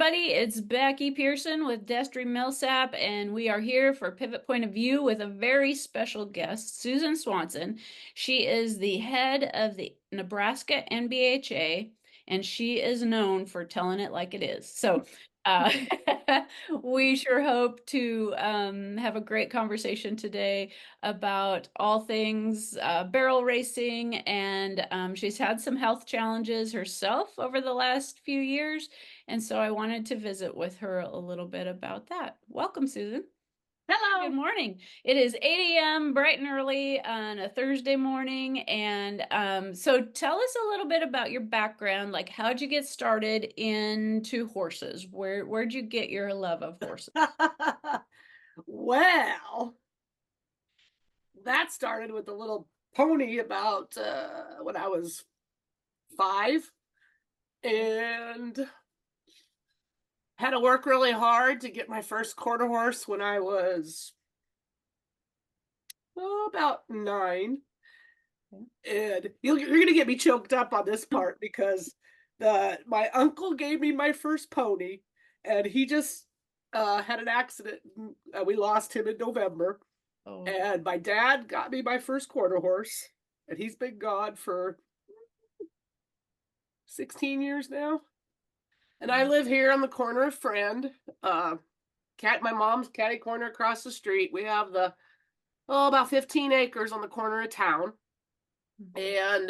everybody. It's Becky Pearson with Destry Millsap, and we are here for Pivot Point of View with a very special guest, Susan Swanson. She is the head of the Nebraska NBHA, and she is known for telling it like it is. Uh, we sure hope to have a great conversation today about all things barrel racing, and she's had some health challenges herself over the last few years, and so I wanted to visit with her a little bit about that. Welcome, Susan. Good Hello. morning. It is 8 a.m. bright and early on a Thursday morning. And so tell us a little bit about your background. Like, how'd you get started into horses? Where'd you get your love of horses? Well, that started with a little pony about when I was 5 and had to work really hard to get my first quarter horse when I was about 9. And you're going to get me choked up on this part because my uncle gave me my first pony and he just had an accident. We lost him in November. Oh, And my dad got me my first quarter horse, and he's been gone for 16 years now. And I live here on the corner of Friend, my mom's catty corner across the street. We have about 15 acres on the corner of town. And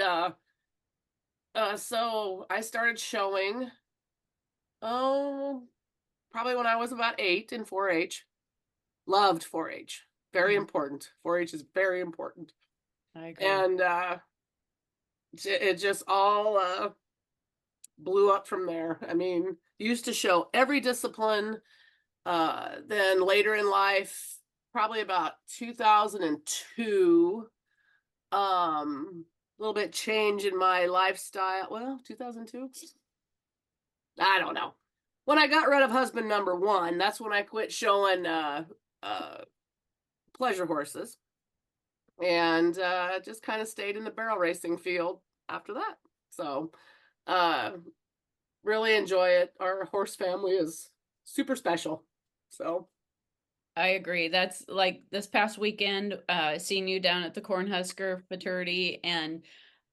so I started showing, oh, probably when I was about 8 in 4-H. Loved 4-H. Very important. 4-H is very important. I agree. And it just all blew up from there. I mean, used to show every discipline. Then later in life, probably about 2002, a little bit change in my lifestyle. Well, 2002? I don't know. When I got rid of husband number 1, that's when I quit showing pleasure horses and just kind of stayed in the barrel racing field after that. So uh, really enjoy it. Our horse family is super special. So I agree. That's like this past weekend, seeing you down at the Cornhusker fraternity, and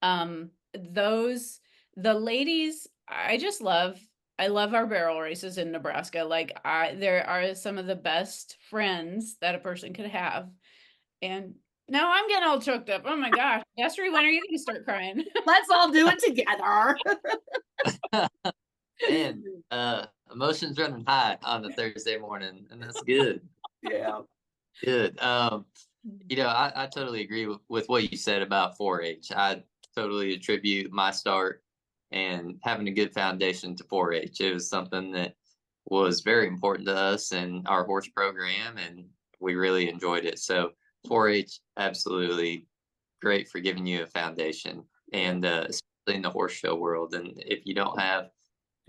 the ladies, I love our barrel races in Nebraska. There are some of the best friends that a person could have. And now I'm getting all choked up. Oh my gosh. Esther, when are you gonna start crying? let's all do it together. And emotions running high on a Thursday morning, and that's good. Yeah. Good. I totally agree with what you said about 4-H. I totally attribute my start and having a good foundation to 4-H. It was something that was very important to us and our horse program, and we really enjoyed it. So 4-H, absolutely great for giving you a foundation, and especially in the horse show world. And if you don't have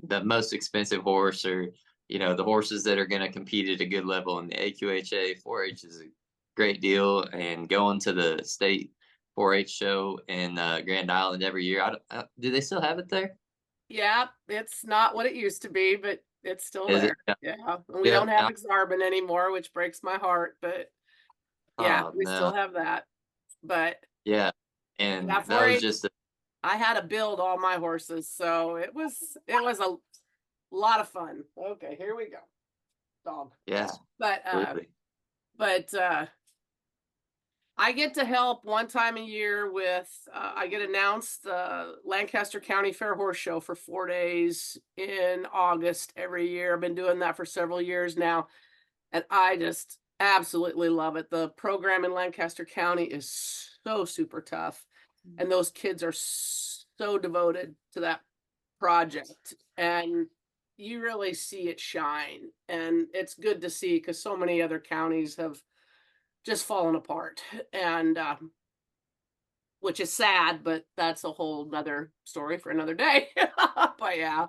the most expensive horse, or the horses that are going to compete at a good level in the AQHA, 4-H is a great deal. And going to the state 4-H show in Grand Island every year, do they still have it there? Yeah, it's not what it used to be, but it's still Is it? there. Yeah. And we Yeah. don't have Exarban anymore, which breaks my heart, but yeah, Oh we still no. have that. But Yeah. yeah, And that was 4-H, just I had to build all my horses, so it was a lot of fun. Okay, here we go. Dog. yeah, But absolutely. but I get to help one time a year with I get announced the Lancaster County Fair Horse Show for 4 days in August every year. I've been doing that for several years now, and I just absolutely love it. The program in Lancaster County is so super tough, and those kids are so devoted to that project, and you really see it shine. And it's good to see because so many other counties have just fallen apart, and which is sad, but that's a whole nother story for another day. But yeah.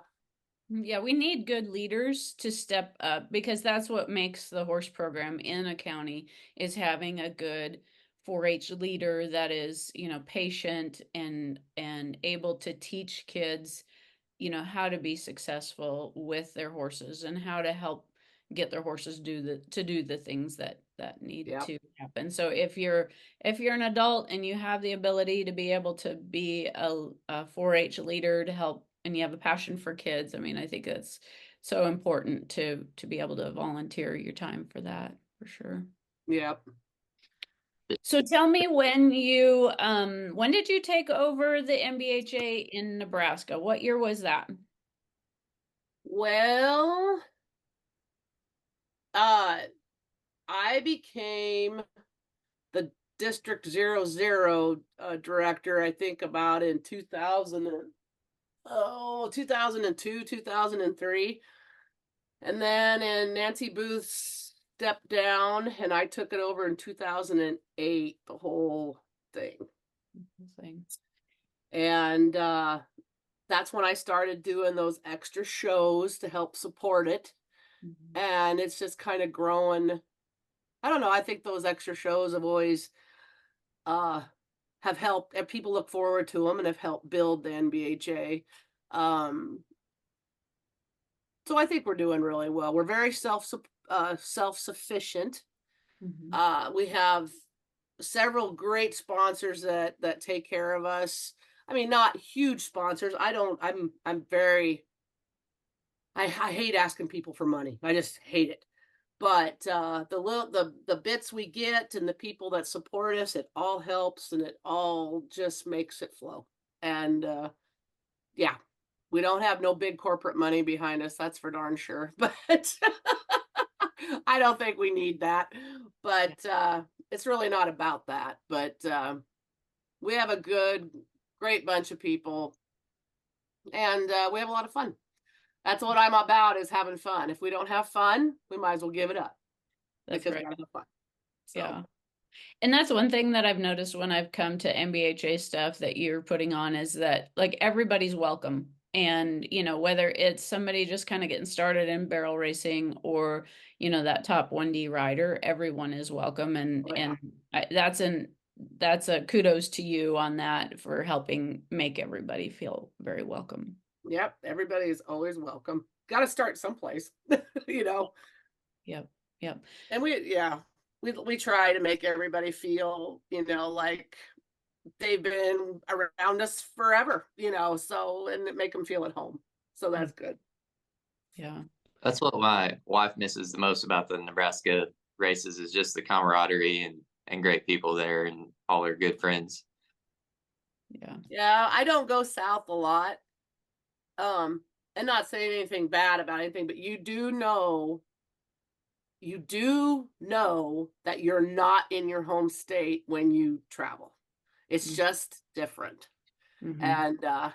Yeah, we need good leaders to step up, because that's what makes the horse program in a county, is having a good 4-H leader that is, patient and able to teach kids how to be successful with their horses and how to help get their horses do the things that need Yep. to happen. So if you're an adult and you have the ability to be able to be a 4-H leader to help, and you have a passion for kids, I mean, I think it's so important to be able to volunteer your time for that, for sure. Yep. So tell me, when did you take over the NBHA in Nebraska? What year was that? Well, I became the District 00 director, I think about in 2002, 2003. And then Nancy Booth stepped down and I took it over in 2008, the whole thing. And that's when I started doing those extra shows to help support it. Mm-hmm. And it's just kind of growing. I don't know. I think those extra shows have always have helped, and people look forward to them and have helped build the NBHA. So I think we're doing really well. We're very self-sufficient. Mm-hmm. We have several great sponsors that take care of us. I mean, not huge sponsors. I hate asking people for money. I just hate it. But the bits we get and the people that support us, it all helps and it all just makes it flow. And yeah, we don't have no big corporate money behind us, that's for darn sure. But I don't think we need that. But it's really not about that. But we have a great bunch of people, and we have a lot of fun. That's what I'm about, is having fun. If we don't have fun, we might as well give it up. That's because right. we gotta have fun. So. Yeah. And that's one thing that I've noticed when I've come to NBHA stuff that you're putting on, is that like everybody's welcome. And, whether it's somebody just kind of getting started in barrel racing or, that top 1D rider, everyone is welcome. And, that's a kudos to you on that, for helping make everybody feel very welcome. Yep. Everybody is always welcome. Got to start someplace, Yep. Yep. And we try to make everybody feel, like they've been around us forever, so, and make them feel at home. So that's good. Yeah. That's what my wife misses the most about the Nebraska races, is just the camaraderie and great people there and all her good friends. Yeah. Yeah. I don't go south a lot. And not saying anything bad about anything, but you do know that you're not in your home state when you travel. It's mm-hmm. just different. Mm-hmm. And I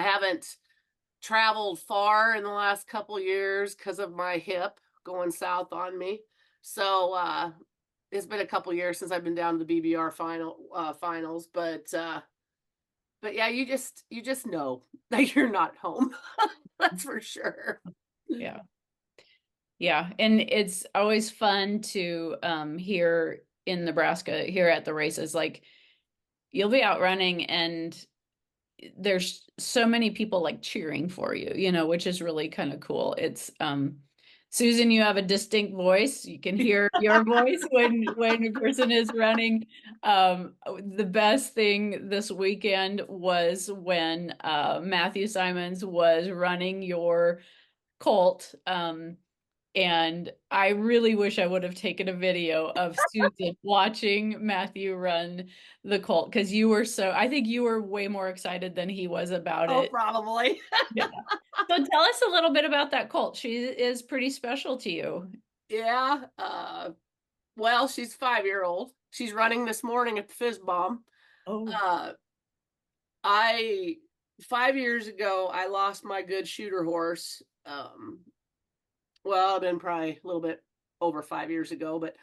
haven't traveled far in the last couple years because of my hip going south on me. So it's been a couple years since I've been down to the BBR finals, but yeah, you just know that you're not home. That's for sure. Yeah. Yeah. And it's always fun to hear in Nebraska, here at the races, like you'll be out running and there's so many people like cheering for you, which is really kind of cool. It's Susan, you have a distinct voice. You can hear your voice when a person is running. The best thing this weekend was when Matthew Simons was running your colt. And I really wish I would have taken a video of Susan watching Matthew run the colt, because I think you were way more excited than he was about it. Oh, probably. Yeah. So tell us a little bit about that colt. She is pretty special to you. Yeah. Well, she's 5-year-old. She's running this morning at the Fizz Bomb. Oh. 5 years ago, I lost my good shooter horse. Well, it's been probably a little bit over 5 years ago, but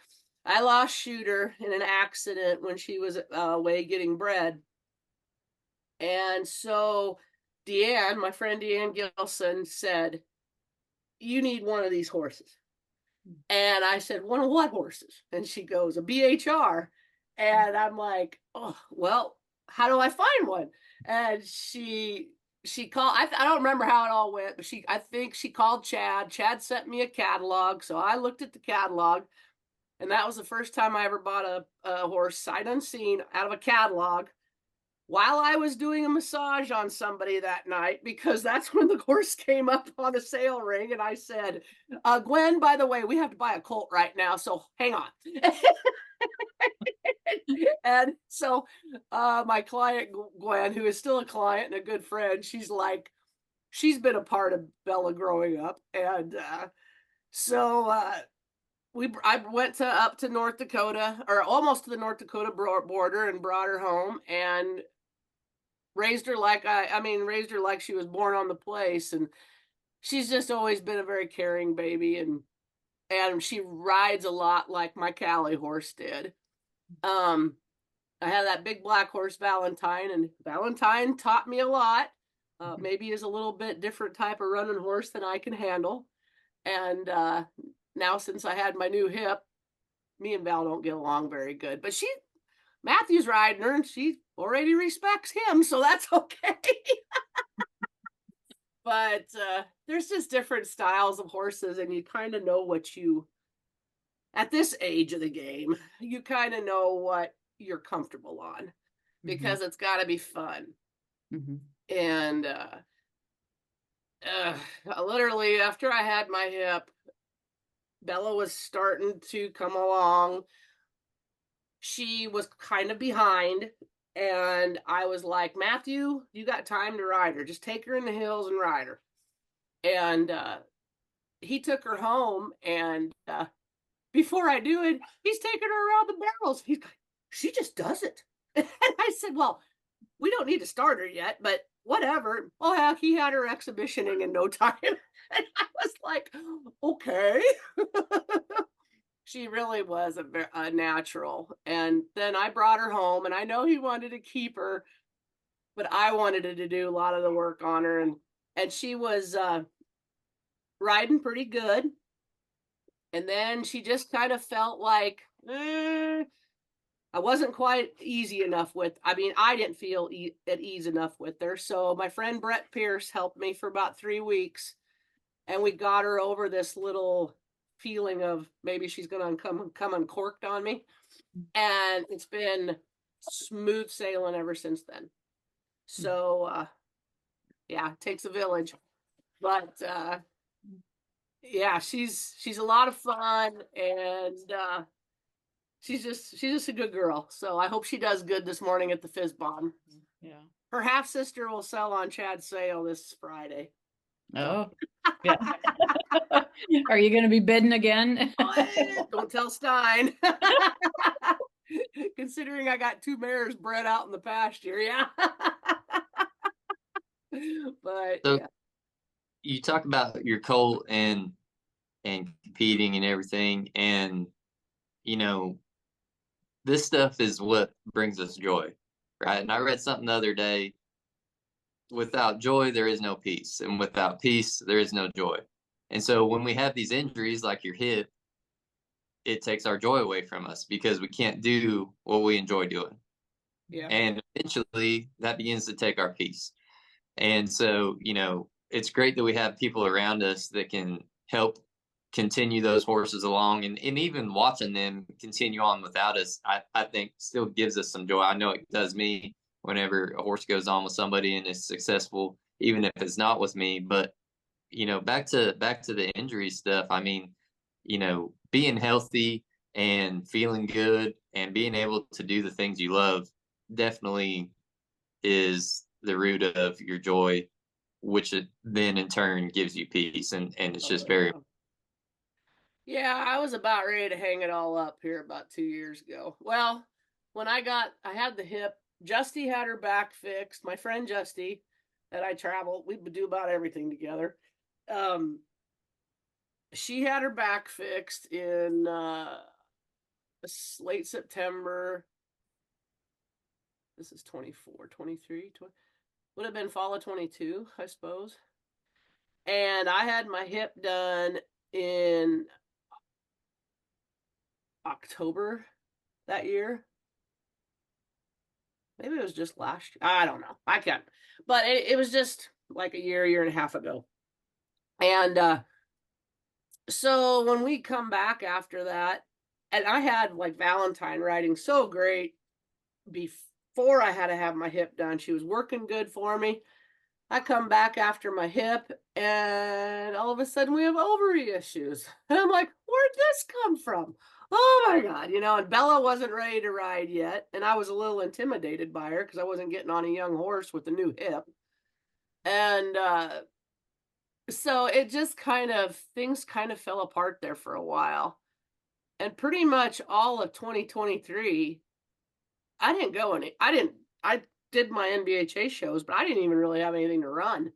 I lost Shooter in an accident when she was away getting bred. And so Deanne, my friend Deanne Gilson, said, "You need one of these horses." And I said, "One of what horses?" And she goes, "A BHR." And I'm like, "Oh, well, how do I find one?" And she she called, I don't remember how it all went, but I think she called Chad. Chad sent me a catalog. So I looked at the catalog, and that was the first time I ever bought a horse sight unseen out of a catalog while I was doing a massage on somebody that night, because that's when the horse came up on the sale ring. And I said, Gwen, by the way, we have to buy a colt right now. So hang on. And so my client, Gwen, who is still a client and a good friend, she's like, she's been a part of Bella growing up. And so I went up to North Dakota, or almost to the North Dakota border, and brought her home and raised her like raised her like she was born on the place. And she's just always been a very caring baby, and she rides a lot like my Callie horse did. I had that big black horse, Valentine, and Valentine taught me a lot. Maybe is a little bit different type of running horse than I can handle. And now, since I had my new hip, me and Val don't get along very good. But Matthew's riding her, and she already respects him, so that's okay. But there's just different styles of horses, and you kind of know at this age of the game, you kind of know what you're comfortable on, because it's got to be fun. And literally, after I had my hip, Bella was starting to come along. She was kind of behind, and I was like, Matthew, you got time to ride her. Just take her in the hills and ride her. And he took her home, and before I do it, he's taking her around the barrels. He's like, she just does it. And I said, well, we don't need to start her yet, but whatever. Oh, heck, he had her exhibitioning in no time. And I was like, okay. She really was a natural. And then I brought her home, and I know he wanted to keep her, but I wanted to do a lot of the work on her. And she was riding pretty good. And then she just kind of felt like, I wasn't quite easy enough I didn't feel at ease enough with her. So my friend Brett Pierce helped me for about 3 weeks, and we got her over this little feeling of maybe she's going to come uncorked on me. And it's been smooth sailing ever since then. So, yeah, it takes a village. But yeah, she's a lot of fun, and she's just a good girl. So I hope she does good this morning at the Fizz Bomb. Yeah. Her half sister will sell on Chad's sale this Friday. Oh, yeah. Are you going to be bidding again? Don't tell Stein. Considering I got 2 mares bred out in the pasture, yeah. But So yeah. you talk about your colt and competing and everything, and this stuff is what brings us joy, right? And I read something the other day: without joy there is no peace, and without peace there is no joy. And so when we have these injuries like your hip, it takes our joy away from us because we can't do what we enjoy doing. Yeah. And eventually that begins to take our peace. And so, it's great that we have people around us that can help continue those horses along, and even watching them continue on without us, I think still gives us some joy. I know it does me whenever a horse goes on with somebody and is successful, even if it's not with me. But, back to the injury stuff. I mean, being healthy and feeling good and being able to do the things you love definitely is the root of your joy, which then in turn gives you peace. And it's just very. Yeah, I was about ready to hang it all up here about 2 years ago. Well, when I had the hip, Justy had her back fixed. My friend Justy that I travel, we would do about everything together. She had her back fixed in late September. This is 24, 23, 20, would have been fall of 22, I suppose. And I had my hip done in October that year. Maybe it was just last year. I don't know. I can't. But it was just, like a year and a half ago. And so when we come back after that, and I had like Valentine riding so great before I had to have my hip done. She was working good for me. I come back after my hip, and all of a sudden we have ovary issues. And I'm like, where'd this come from? Oh my God, and Bella wasn't ready to ride yet. And I was a little intimidated by her because I wasn't getting on a young horse with a new hip. And so it just things kind of fell apart there for a while. And pretty much all of 2023, I did my NBHA shows, but I didn't even really have anything to run.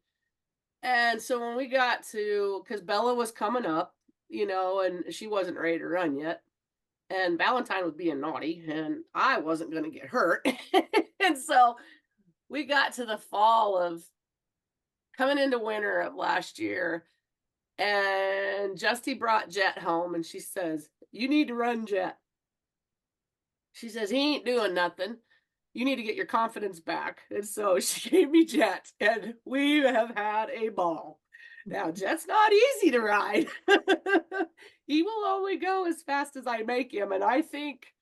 And so when we got to, because Bella was coming up, and she wasn't ready to run yet. And Valentine was being naughty, and I wasn't going to get hurt. And so we got to the fall of coming into winter of last year, and Justy brought Jet home, and she says, "You need to run Jet." She says, "He ain't doing nothing. You need to get your confidence back." And so she gave me Jet, and we have had a ball. Now, Jet's not easy to ride. He will only go as fast as I make him, and I think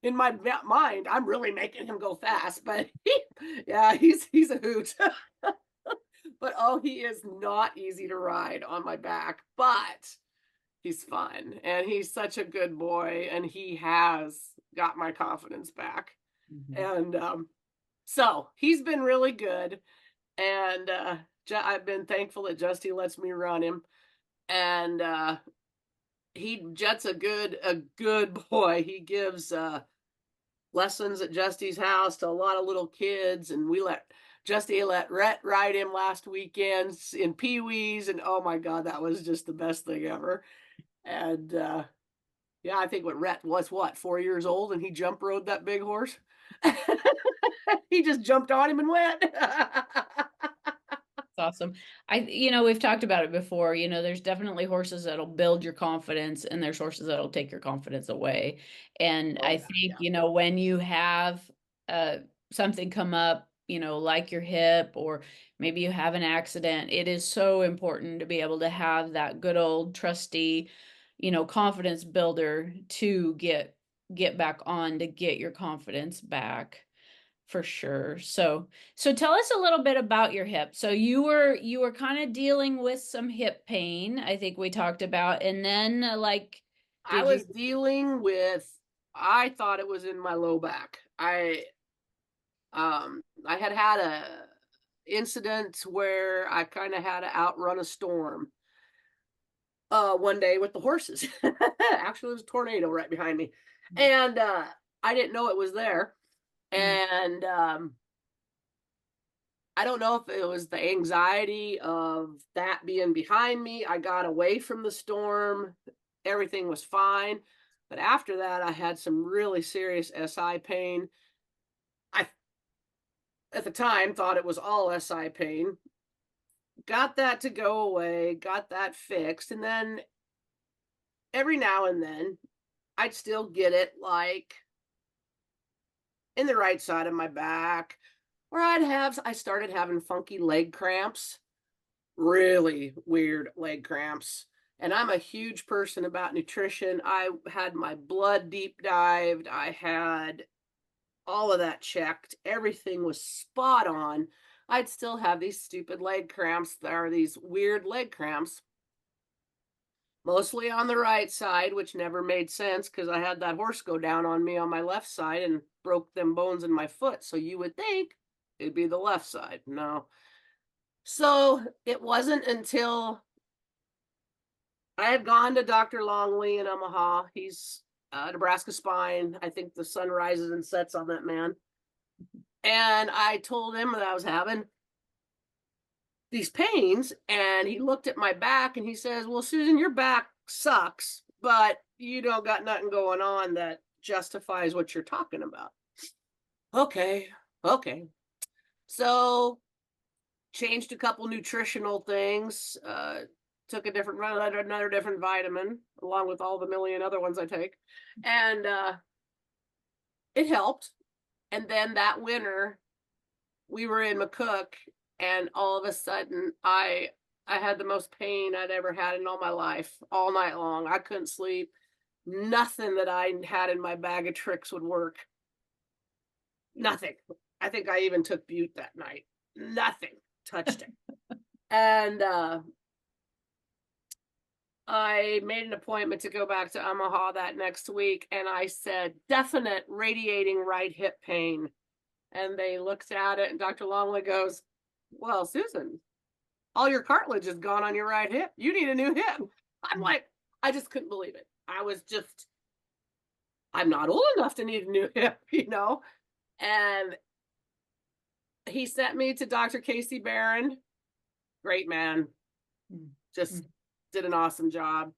in my mind, I'm really making him go fast, but he's a hoot. But he is not easy to ride on my back, but he's fun, and he's such a good boy, and he has got my confidence back. And so he's been really good, and I've been thankful that Justy lets me run him, and Jet's a good boy. He gives lessons at Justy's house to a lot of little kids, and Justy let Rhett ride him last weekend in Pee-wees, and oh my God, that was just the best thing ever. And I think Rhett was 4 years old, and he jump rode that big horse. He just jumped on him and went. Awesome. We've talked about it before, there's definitely horses that'll build your confidence, and there's horses that'll take your confidence away. And I think, when you have something come up, like your hip, or maybe you have an accident, it is so important to be able to have that good old trusty, confidence builder to get back on, to get your confidence back. For sure. So tell us a little bit about your hip. So you were kind of dealing with some hip pain, I think we talked about, and then I was dealing with, I thought it was in my low back. I had a incident where I kind of had to outrun a storm one day with the horses. Actually, there was a tornado right behind me, and I didn't know it was there. And I don't know if it was the anxiety of that being behind me. I got away from the storm. Everything was fine. But after that, I had some really serious SI pain. I, at the time, thought it was all SI pain. Got that to go away, got that fixed. And then every now and then, I'd still get it like in the right side of my back, or I started having funky leg cramps, really weird leg cramps. And I'm a huge person about nutrition. I had my blood deep dived. I had all of that checked. Everything was spot on. I'd still have these stupid leg cramps. There are these weird leg cramps, mostly on the right side, which never made sense because I had that horse go down on me on my left side and broke them bones in my foot. So you would think it'd be the left side. No. So it wasn't until I had gone to Dr. Longley in Omaha. He's Nebraska spine. I think the sun rises and sets on that man. And I told him that I was having these pains, and he looked at my back and he says, "Well, Susan, your back sucks, but you don't got nothing going on that justifies what you're talking about." Okay. So changed a couple nutritional things, took another different vitamin along with all the million other ones I take, and it helped. And then that winter we were in McCook, and all of a sudden I had the most pain I'd ever had in all my life, all night long. I couldn't sleep. Nothing that I had in my bag of tricks would work. Nothing. I think I even took Butte that night. Nothing touched it. And I made an appointment to go back to Omaha that next week, and I said, definite radiating right hip pain. And they looked at it, and Dr. Longley goes, well, Susan, all your cartilage is gone on your right hip. You need a new hip. I'm like, I just couldn't believe it. I'm not old enough to need a new hip, you know? And he sent me to Dr. Casey Barron. Great man. Just did an awesome job.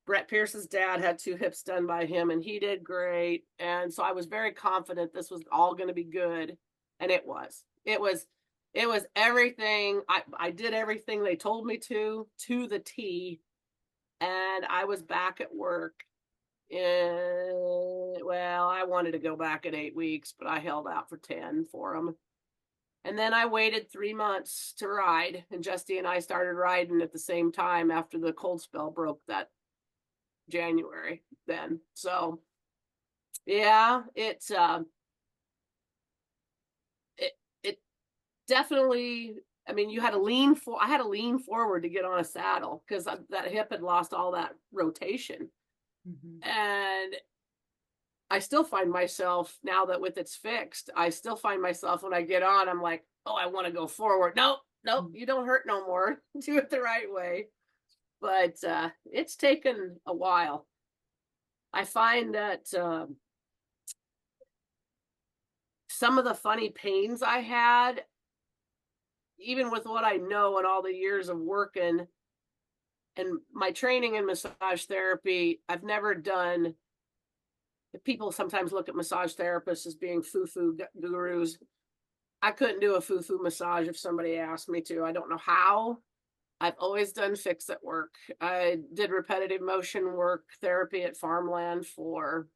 Brett Pierce's dad had 2 hips done by him, and he did great. And so I was very confident this was all going to be good. And it was. It was everything. I did everything they told me to the T. And I was back at work. Well, I wanted to go back at 8 weeks, but I held out for 10 for them. And then I waited 3 months to ride, and Justy and I started riding at the same time after the cold spell broke that January then. So yeah, it definitely, I mean, I had to lean forward to get on a saddle because that hip had lost all that rotation. And I still find myself, now that with it's fixed, I still find myself when I get on, I'm like, oh, I want to go forward. Nope, you don't hurt no more. Do it the right way. But it's taken a while. I find that some of the funny pains I had, even with what I know and all the years of working and my training in massage therapy, I've never done. People sometimes look at massage therapists as being foo-foo gurus. I couldn't do a foo-foo massage if somebody asked me to. I don't know how. I've always done fix-it work. I did repetitive motion work therapy at farmland for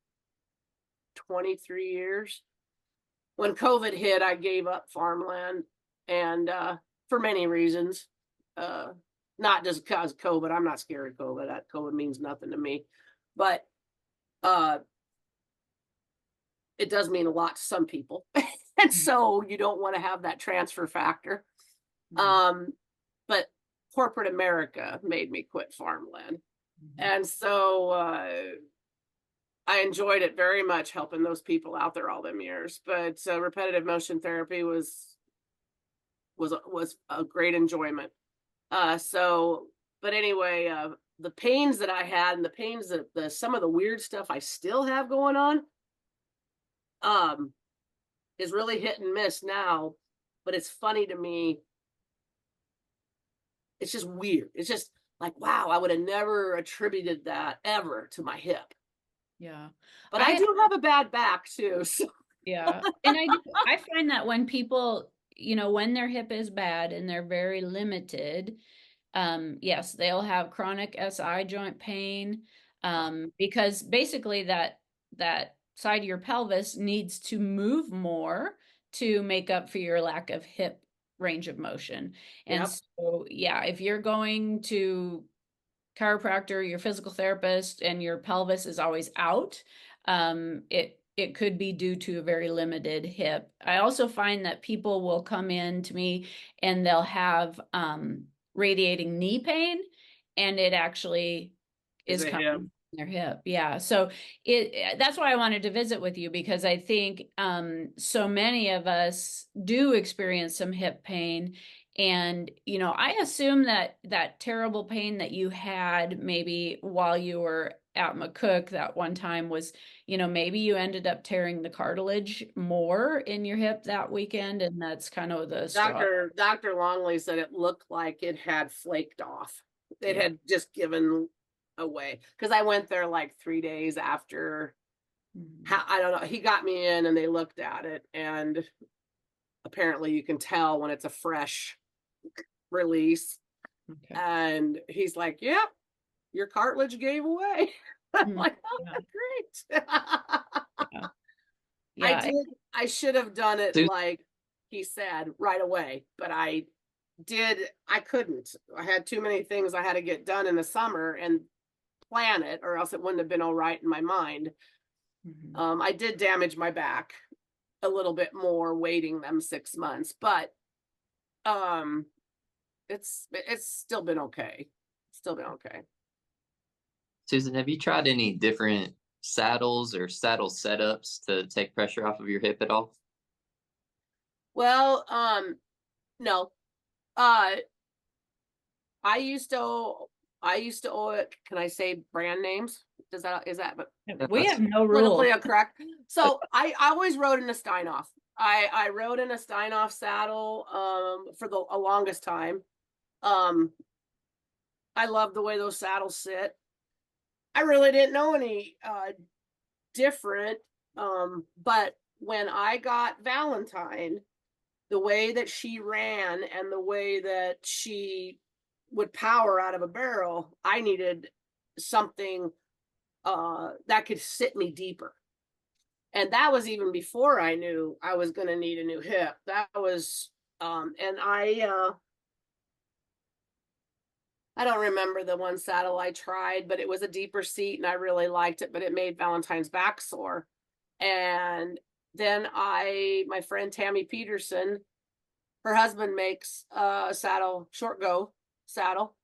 23 years. When COVID hit, I gave up farmland, and for many reasons. Not just because COVID. I'm not scared of COVID. That COVID means nothing to me. But it does mean a lot to some people. And so you don't want to have that transfer factor. But corporate America made me quit farmland. And so I enjoyed it very much, helping those people out there all them years. But repetitive motion therapy was a great enjoyment. But anyway, the pains that I had and the pains that some of the weird stuff I still have going on, is really hit and miss now, but it's funny to me. It's just weird. It's just like, wow, I would have never attributed that ever to my hip. Yeah. But I do have a bad back too. So. Yeah. And I find that when people, when their hip is bad and they're very limited, yes, they'll have chronic SI joint pain, because basically that side of your pelvis needs to move more to make up for your lack of hip range of motion. And so, yeah, if you're going to chiropractor, your physical therapist, and your pelvis is always out, it could be due to a very limited hip. I also find that people will come in to me and they'll have radiating knee pain, and it actually is coming from their hip. Yeah. So that's why I wanted to visit with you, because I think so many of us do experience some hip pain. And, I assume that terrible pain that you had maybe while you were at McCook that one time was, maybe you ended up tearing the cartilage more in your hip that weekend. And that's kind of the Dr. Longley said it looked like it had flaked off. It had just given away. Because I went there like 3 days after. I don't know. He got me in and they looked at it. And apparently you can tell when it's a fresh release. Okay. And he's like, yep, your cartilage gave away. I'm like, oh, great. Yeah. I should have done it like he said right away, but I couldn't. I had too many things I had to get done in the summer and plan it, or else it wouldn't have been all right in my mind. I did damage my back a little bit more waiting them 6 months, but it's still been okay. Still been okay. Susan, have you tried any different saddles or saddle setups to take pressure off of your hip at all? Well, no. Uh I used to owe it. Can I say brand names? Is that but We have no rules. politically correct? So I always rode in a Steinoff. I rode in a Steinoff saddle for the longest time. I love the way those saddles sit. I really didn't know any different. But when I got Valentine, the way that she ran and the way that she would power out of a barrel, I needed something that could sit me deeper. And that was even before I knew I was going to need a new hip. That was, and I don't remember the one saddle I tried, but it was a deeper seat and I really liked it, but it made Valentine's back sore. And then my friend Tammy Peterson, her husband makes a saddle, short go saddle.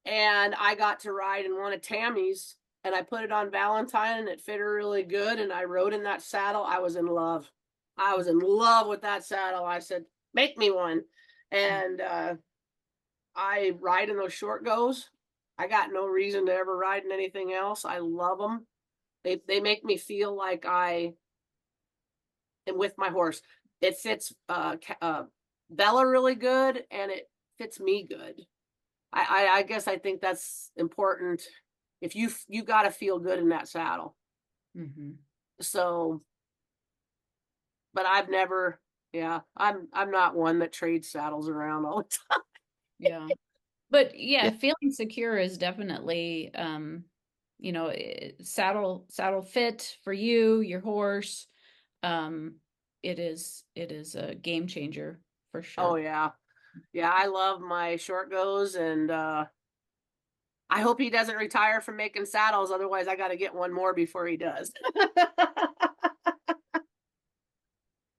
And I got to ride in one of Tammy's and I put it on Valentine and it fit her really good. And I rode in that saddle. I was in love. I was in love with that saddle. I said, make me one. And I ride in those short goes. I got no reason to ever ride in anything else. I love them. They make me feel like I am with my horse. It fits Bella really good and it fits me good. I guess I think that's important. If you got to feel good in that saddle. So, but I've never, I'm not one that trades saddles around all the time. Yeah. But yeah, feeling secure is definitely saddle fit for you, your horse. It is a game changer for sure. Oh yeah. Yeah, I love my short goes and I hope he doesn't retire from making saddles, otherwise I got to get one more before he does.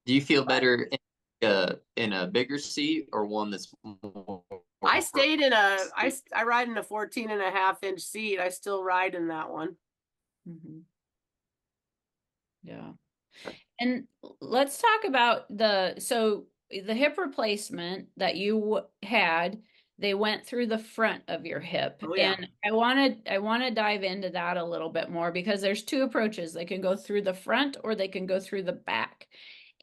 Do you feel better in a bigger seat or one that's more? I stayed in I ride in a 14.5-inch seat. I still ride in that one. Yeah. And let's talk about the hip replacement that you had, they went through the front of your hip. Oh, yeah. And I want to dive into that a little bit more because there's two approaches. They can go through the front or they can go through the back.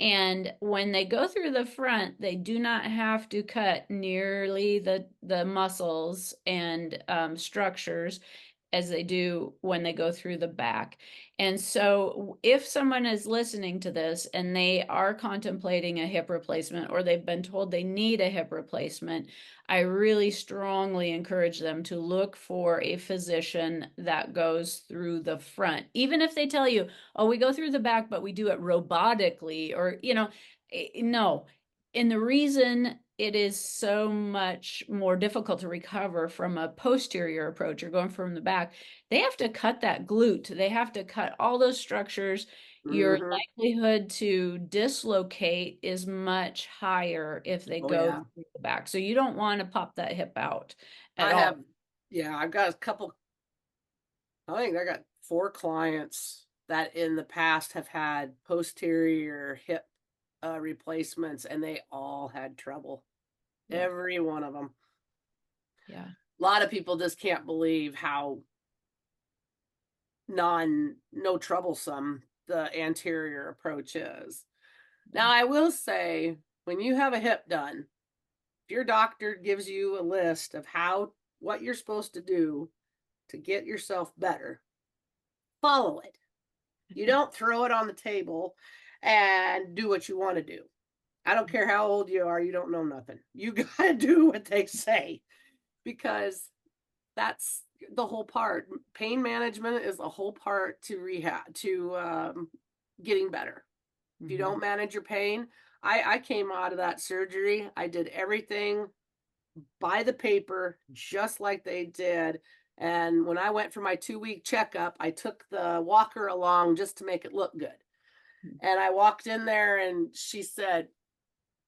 And when they go through the front, they do not have to cut nearly the muscles and structures as they do when they go through the back. And so if someone is listening to this and they are contemplating a hip replacement or they've been told they need a hip replacement, I really strongly encourage them to look for a physician that goes through the front. Even if they tell you, oh, we go through the back, but we do it robotically, or, no. And the reason it is so much more difficult to recover from a posterior approach or going from the back, they have to cut that glute. They have to cut all those structures. Your likelihood to dislocate is much higher if they go through the back. So you don't want to pop that hip out at all. I've got a couple, I think I got 4 clients that in the past have had posterior hip replacements and they all had trouble. Every one of them. Yeah. A lot of people just can't believe how no troublesome the anterior approach is. Now I will say, when you have a hip done, if your doctor gives you a list of what you're supposed to do to get yourself better, follow it. You don't throw it on the table and do what you want to do. I don't care how old you are, you don't know nothing. You got to do what they say, because that's the whole part. Pain management is the whole part to rehab, to getting better. If you don't manage your pain, I came out of that surgery. I did everything by the paper, just like they did. And when I went for my 2-week checkup, I took the walker along just to make it look good. And I walked in there and she said,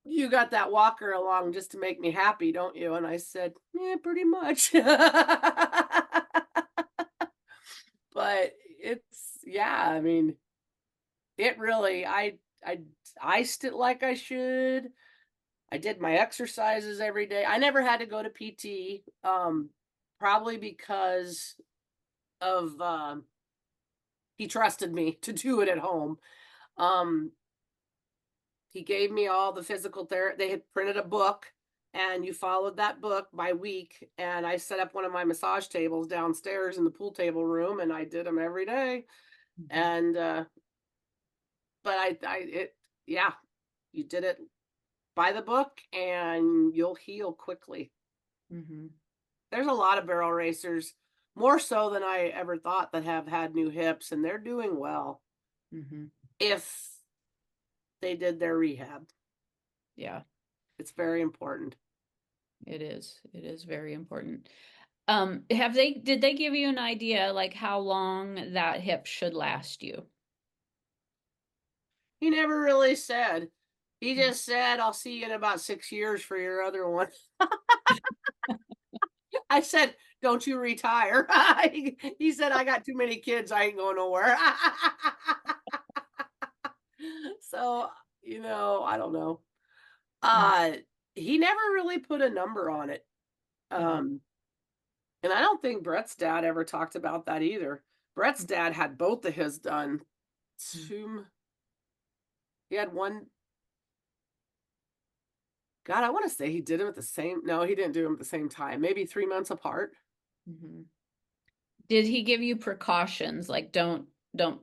"You got that walker along just to make me happy, don't you?" And I said, "Yeah, pretty much." But it's, yeah, I mean, it really, I iced it like I should. I did my exercises every day. I never had to go to PT, probably because of he trusted me to do it at home. Um, he gave me all the physical therapy. They had printed a book, and you followed that book by week. And I set up one of my massage tables downstairs in the pool table room, and I did them every day. And but yeah, you did it by the book, and you'll heal quickly. Mm-hmm. There's a lot of barrel racers, more so than I ever thought, that have had new hips, and they're doing well Mm-hmm. if they did their rehab. Yeah, It's very important. it is. It is very important. Did they give you an idea like how long that hip should last you? He never really said. He just said, "I'll see you in about 6 years for your other one." I said, "Don't you retire." He said, "I got too many kids. I ain't going nowhere." So, I don't know. Mm. Uh, he never really put a number on it. Yeah. Um, and I don't think Brett's dad ever talked about that either. Brett's dad had both of his done. Mm. Two, he had one. God, I want to say he did them at the same. No, he didn't do them at the same time. Maybe 3 months apart. Mm-hmm. Did he give you precautions like don't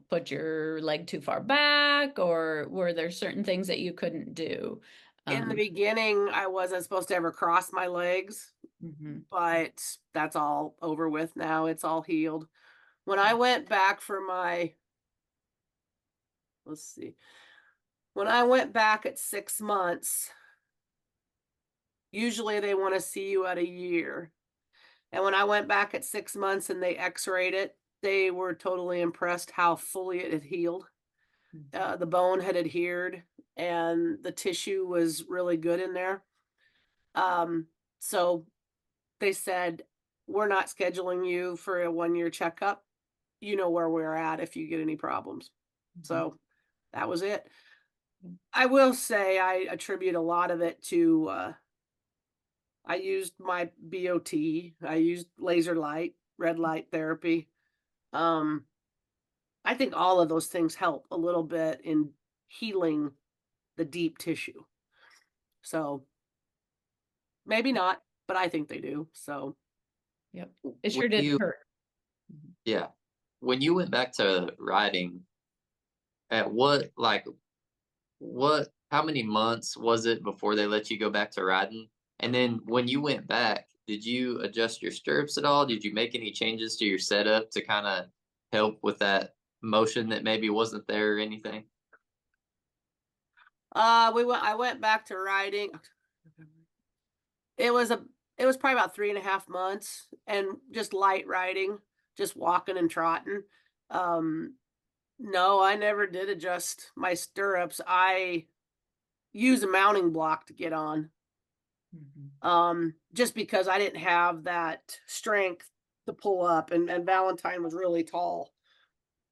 put your leg too far back, or were there certain things that you couldn't do? In the beginning, I wasn't supposed to ever cross my legs, Mm-hmm. but that's all over with now. It's all healed. When I went back for my, let's see, when I went back at 6 months, usually they want to see you at a year. And when I went back at 6 months and they x-rayed it, they were totally impressed how fully it had healed. The bone had adhered and the tissue was really good in there. So they said, "We're not scheduling you for a 1-year checkup. You know where we're at if you get any problems." So that was it. I will say I attribute a lot of it to I used my BOT. I used laser light, red light therapy. Um, I think all of those things help a little bit in healing the deep tissue. So maybe not, but I think they do. So Yep. It When sure did you, hurt. yeah, when you went back to riding, at how many months was it before they let you go back to riding? And then when you went back, did you adjust your stirrups at all? Did you make any changes to your setup to kind of help with that motion that maybe wasn't there or anything? I went back to riding. It was a it was probably about 3.5 months, and just light riding, just walking and trotting. Um, no, I never did adjust my stirrups. I use a mounting block to get on. Mm-hmm. Just because I didn't have that strength to pull up, and Valentine was really tall.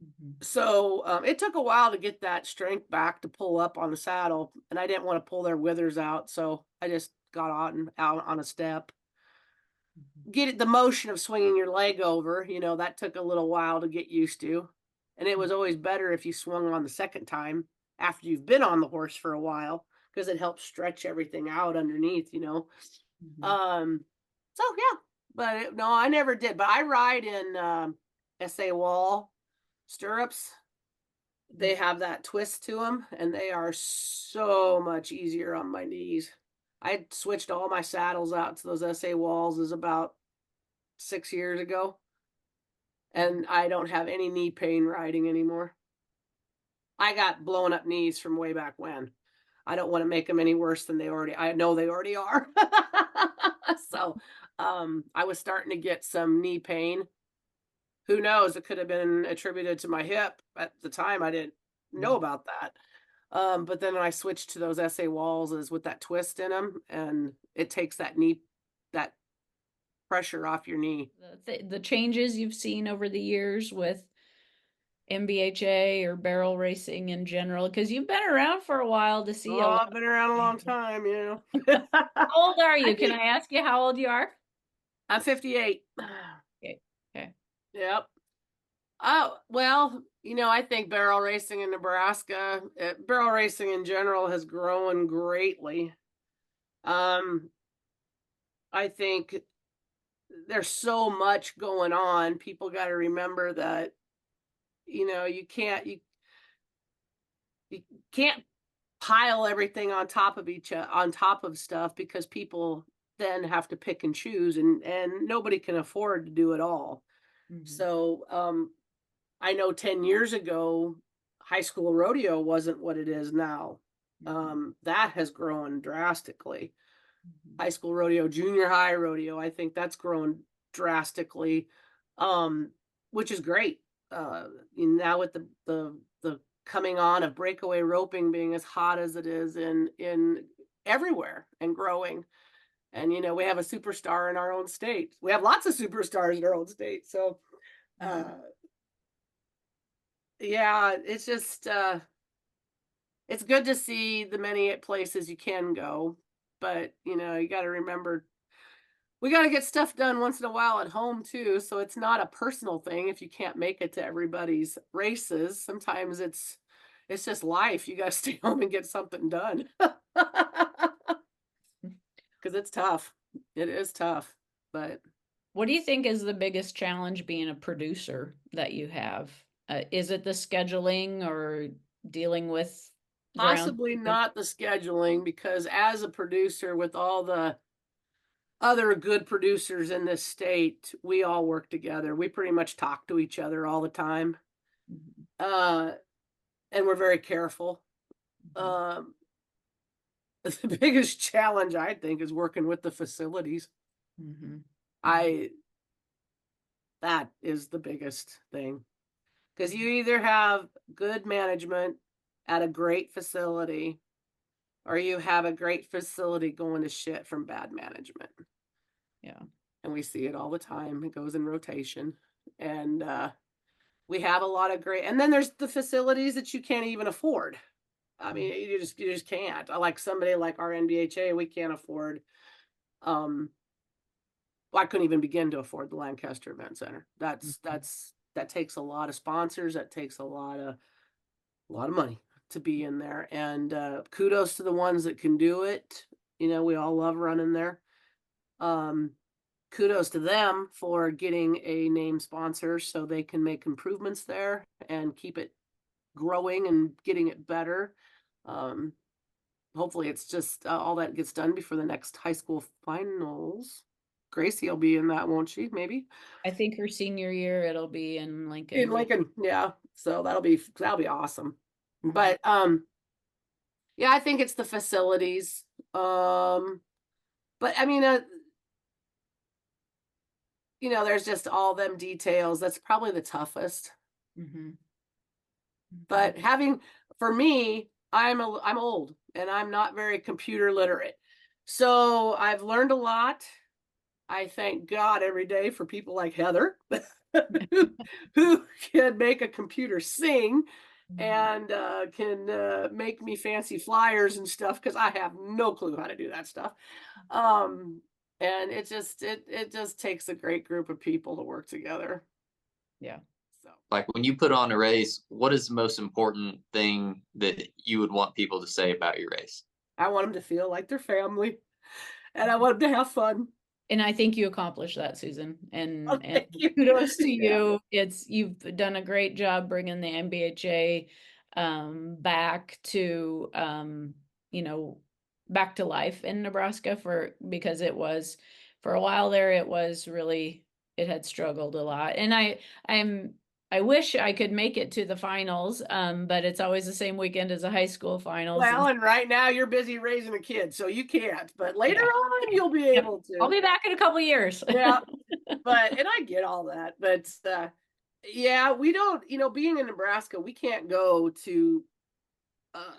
Mm-hmm. So it took a while to get that strength back to pull up on the saddle, and I didn't want to pull their withers out, so I just got out on a step. Get it, the motion of swinging your leg over, that took a little while to get used to, and it was always better if you swung on the second time after you've been on the horse for a while, because it helps stretch everything out underneath. Mm-hmm. So yeah, but no, I never did. But I ride in SA Wall stirrups. They have that twist to them, and they are so much easier on my knees. I switched all my saddles out to those SA Walls is about 6 years ago, and I don't have any knee pain riding anymore. I got blown up knees from way back when. I don't want to make them any worse than I know they already are. So, I was starting to get some knee pain. Who knows? It could have been attributed to my hip. At the time, I didn't know about that. But then I switched to those SA walls is with that twist in them, and it takes that pressure off your knee. The changes you've seen over the years with NBHA or barrel racing in general, because you've been around for a while to see a Oh, lot. I've been around a long time, How old are you? I Can think I ask you how old you are? I'm 58. Okay. Okay. Yep. Oh, well, I think barrel racing in Nebraska, barrel racing in general has grown greatly. I think there's so much going on. People got to remember that, you can't pile everything on top of on top of stuff, because people then have to pick and choose, and nobody can afford to do it all. So, I know 10 years ago, high school rodeo wasn't what it is now. That has grown drastically. High school rodeo, junior high rodeo, I think that's grown drastically, which is great. Now with the coming on of breakaway roping being as hot as it is in everywhere and growing. And we have a superstar in our own state. We have lots of superstars in our own state. So yeah, it's just it's good to see the many places you can go, but you got to remember, we got to get stuff done once in a while at home too. So it's not a personal thing if you can't make it to everybody's races. Sometimes it's just life. You got to stay home and get something done. Because it's tough. It is tough. But what do you think is the biggest challenge being a producer that you have? Is it the scheduling or dealing with possibly not the scheduling, because as a producer with all the other good producers in this state, we all work together. We pretty much talk to each other all the time. And we're very careful. The biggest challenge, I think, is working with the facilities. That is the biggest thing, because you either have good management at a great facility, or you have a great facility going to shit from bad management. Yeah. And we see it all the time. It goes in rotation. And we have a lot of great, and then there's the facilities that you can't even afford. I mean, you just can't. Like somebody like our NBHA, we can't afford. Well, I couldn't even begin to afford the Lancaster Event Center. That takes a lot of sponsors. That takes a lot of money to be in there. And kudos to the ones that can do it. We all love running there. Kudos to them for getting a name sponsor so they can make improvements there and keep it growing and getting it better. Hopefully it's just all that gets done before the next high school finals. Gracie will be in that, won't she? Maybe. I think her senior year it'll be in Lincoln. In Lincoln, yeah. So that'll be awesome. But yeah, I think it's the facilities. But I mean, there's just all them details. That's probably the toughest. But for me, I'm old and I'm not very computer literate. So I've learned a lot. I thank God every day for people like Heather who can make a computer sing and can make me fancy flyers and stuff, because I have no clue how to do that stuff. And it just takes a great group of people to work together. Yeah. So, like when you put on a race, what is the most important thing that you would want people to say about your race? I want them to feel like they're family, and I want them to have fun. And I think you accomplished that, Susan. And, thank you. kudos to you. You've done a great job bringing the NBHA back to back to life in Nebraska, because it was, for a while there, it was really, it had struggled a lot. And I wish I could make it to the finals, but it's always the same weekend as the high school finals. Well, and right now you're busy raising a kid, so you can't. But later Yeah. on, you'll be Yep. able to. I'll be back in a couple years. Yeah, and I get all that, but yeah, we don't. Being in Nebraska, we can't go to uh,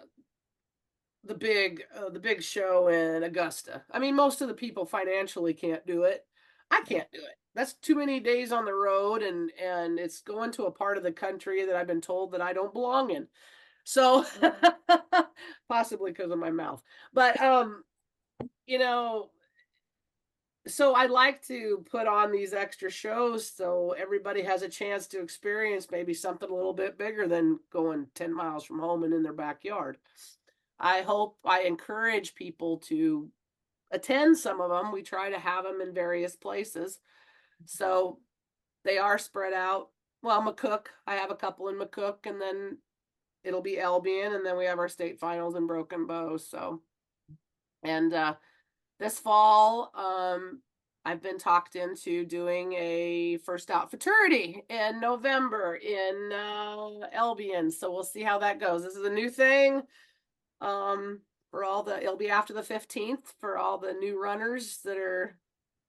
the big show in Augusta. I mean, most of the people financially can't do it. I can't do it. That's too many days on the road, and it's going to a part of the country that I've been told that I don't belong in. So possibly because of my mouth. But you know, so I like to put on these extra shows so everybody has a chance to experience maybe something a little bit bigger than going 10 miles from home and in their backyard. I encourage people to attend some of them. We try to have them in various places. So they are spread out. Well, McCook, I have a couple in McCook, and then it'll be Albion, and then we have our state finals in Broken Bow. So, and this fall, I've been talked into doing a first out fraternity in November in Albion. So we'll see how that goes. This is a new thing. It'll be after the 15th for all the new runners that are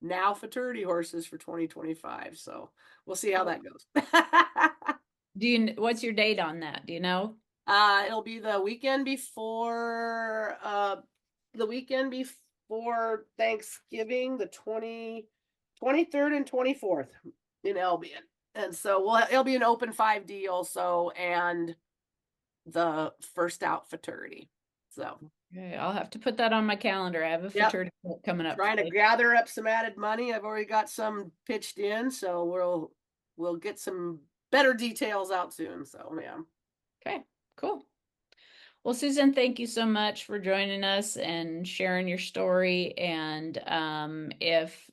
now fraternity horses for 2025. So we'll see how that goes. What's your date on that? Do you know? It'll be the weekend before Thanksgiving, the 23rd and 24th in Albion. And so it'll be an open 5D also, and the first out fraternity. So Okay, I'll have to put that on my calendar. I have a fraternity coming up. Trying to gather up some added money. I've already got some pitched in, so we'll get some better details out soon. So yeah. Okay, cool. Well, Susan, thank you so much for joining us and sharing your story. And if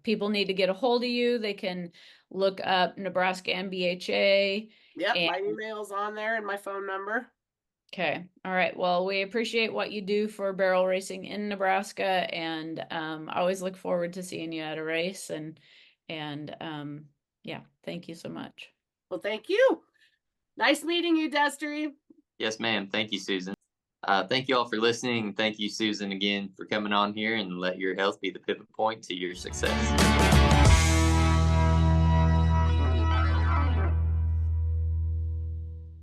people need to get a hold of you, they can look up Nebraska NBHA. Yep, my email's on there and my phone number. Okay. All right. Well, we appreciate what you do for barrel racing in Nebraska, and I always look forward to seeing you at a race. And yeah, thank you so much. Well, thank you. Nice meeting you, Destry. Yes, ma'am. Thank you, Susan. Thank you all for listening. Thank you, Susan, again for coming on here, and let your health be the pivot point to your success.